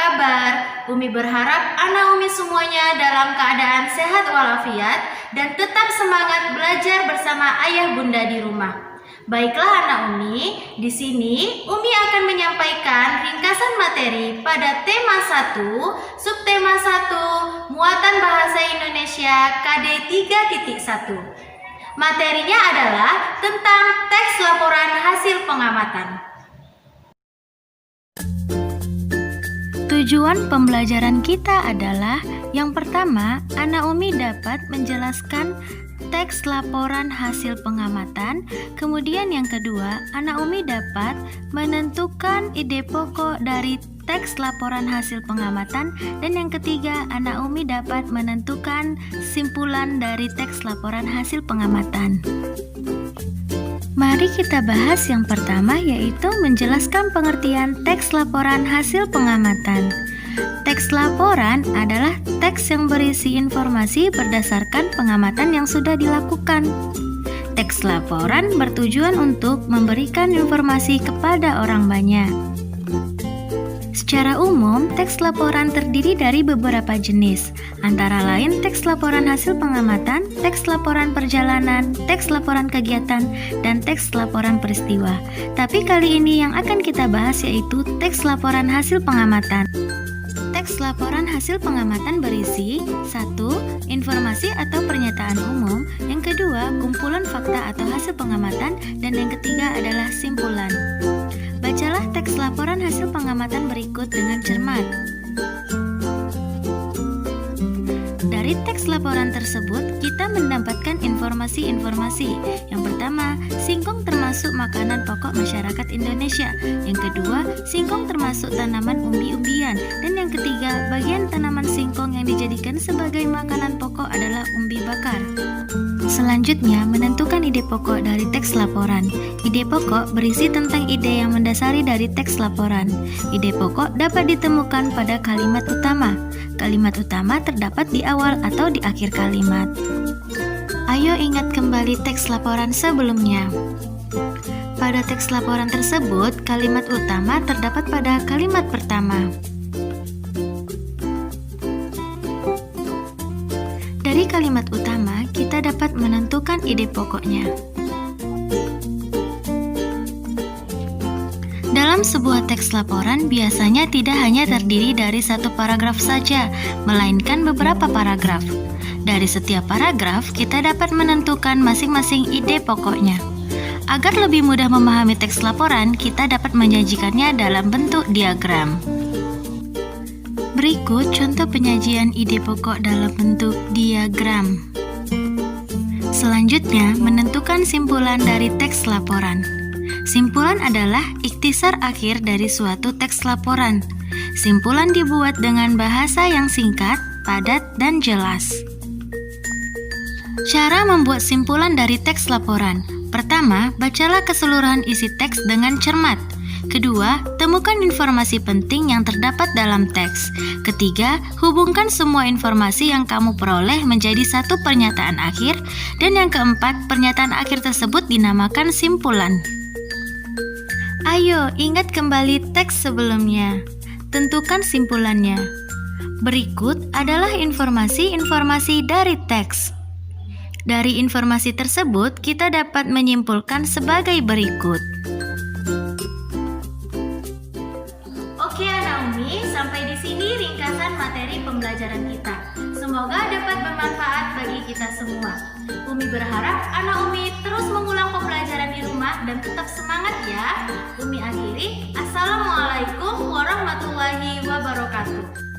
kabar? Umi berharap anak Umi semuanya dalam keadaan sehat walafiat dan tetap semangat belajar bersama ayah bunda di rumah. Baiklah anak Umi, di sini Umi akan menyampaikan ringkasan materi pada tema 1, subtema 1, muatan bahasa Indonesia KD 3.1. Materinya adalah tentang teks laporan hasil pengamatan. Tujuan pembelajaran kita adalah yang pertama, anak Umi dapat menjelaskan teks laporan hasil pengamatan. Kemudian yang kedua, anak Umi dapat menentukan ide pokok dari teks laporan hasil pengamatan. Dan yang ketiga, anak Umi dapat menentukan simpulan dari teks laporan hasil pengamatan. Mari kita bahas yang pertama, yaitu menjelaskan pengertian teks laporan hasil pengamatan. Teks laporan adalah teks yang berisi informasi berdasarkan pengamatan yang sudah dilakukan. Teks laporan bertujuan untuk memberikan informasi kepada orang banyak. Secara umum, teks laporan terdiri dari beberapa jenis, antara lain teks laporan hasil pengamatan, teks laporan perjalanan, teks laporan kegiatan, dan teks laporan peristiwa. Tapi kali ini yang akan kita bahas yaitu teks laporan hasil pengamatan. Teks laporan hasil pengamatan berisi 1. Informasi atau pernyataan umum, yang kedua, kumpulan fakta atau hasil pengamatan, dan yang ketiga adalah simpulan. Bacalah teks laporan hasil pengamatan berikut dengan cermat. Dari teks laporan tersebut, kita mendapatkan informasi-informasi. Yang pertama, singkong termasuk makanan pokok masyarakat Indonesia. Yang kedua, singkong termasuk tanaman umbi-umbian. Dan yang ketiga, bagian tanaman singkong yang dijadikan sebagai makanan pokok adalah umbi bakar. Selanjutnya, menentukan ide pokok dari teks laporan. Ide pokok berisi tentang ide yang mendasari dari teks laporan. Ide pokok dapat ditemukan pada kalimat utama. Kalimat utama terdapat di awal atau di akhir kalimat. Ayo ingat kembali teks laporan sebelumnya. Pada teks laporan tersebut, kalimat utama terdapat pada kalimat pertama. Dari kalimat utama, kita dapat menentukan ide pokoknya. Dalam sebuah teks laporan biasanya tidak hanya terdiri dari satu paragraf saja, melainkan beberapa paragraf. Dari setiap paragraf, kita dapat menentukan masing-masing ide pokoknya. Agar lebih mudah memahami teks laporan, kita dapat menyajikannya dalam bentuk diagram. Berikut contoh penyajian ide pokok dalam bentuk diagram. Selanjutnya, menentukan simpulan dari teks laporan. Simpulan adalah ikhtisar akhir dari suatu teks laporan. Simpulan dibuat dengan bahasa yang singkat, padat, dan jelas. Cara membuat simpulan dari teks laporan. Pertama, bacalah keseluruhan isi teks dengan cermat. Kedua, temukan informasi penting yang terdapat dalam teks. Ketiga, hubungkan semua informasi yang kamu peroleh menjadi satu pernyataan akhir. Dan yang keempat, pernyataan akhir tersebut dinamakan simpulan. Ayo, ingat kembali teks sebelumnya. Tentukan simpulannya. Berikut adalah informasi-informasi dari teks. Dari informasi tersebut, kita dapat menyimpulkan sebagai berikut. Oke anak Umi, sampai di sini ringkasan materi pembelajaran kita. Semoga dapat bermanfaat bagi kita semua. Umi berharap anak Umi terus mengulang pembelajaran di rumah dan tetap semangat ya. Umi akhiri, Assalamualaikum warahmatullahi wabarakatuh.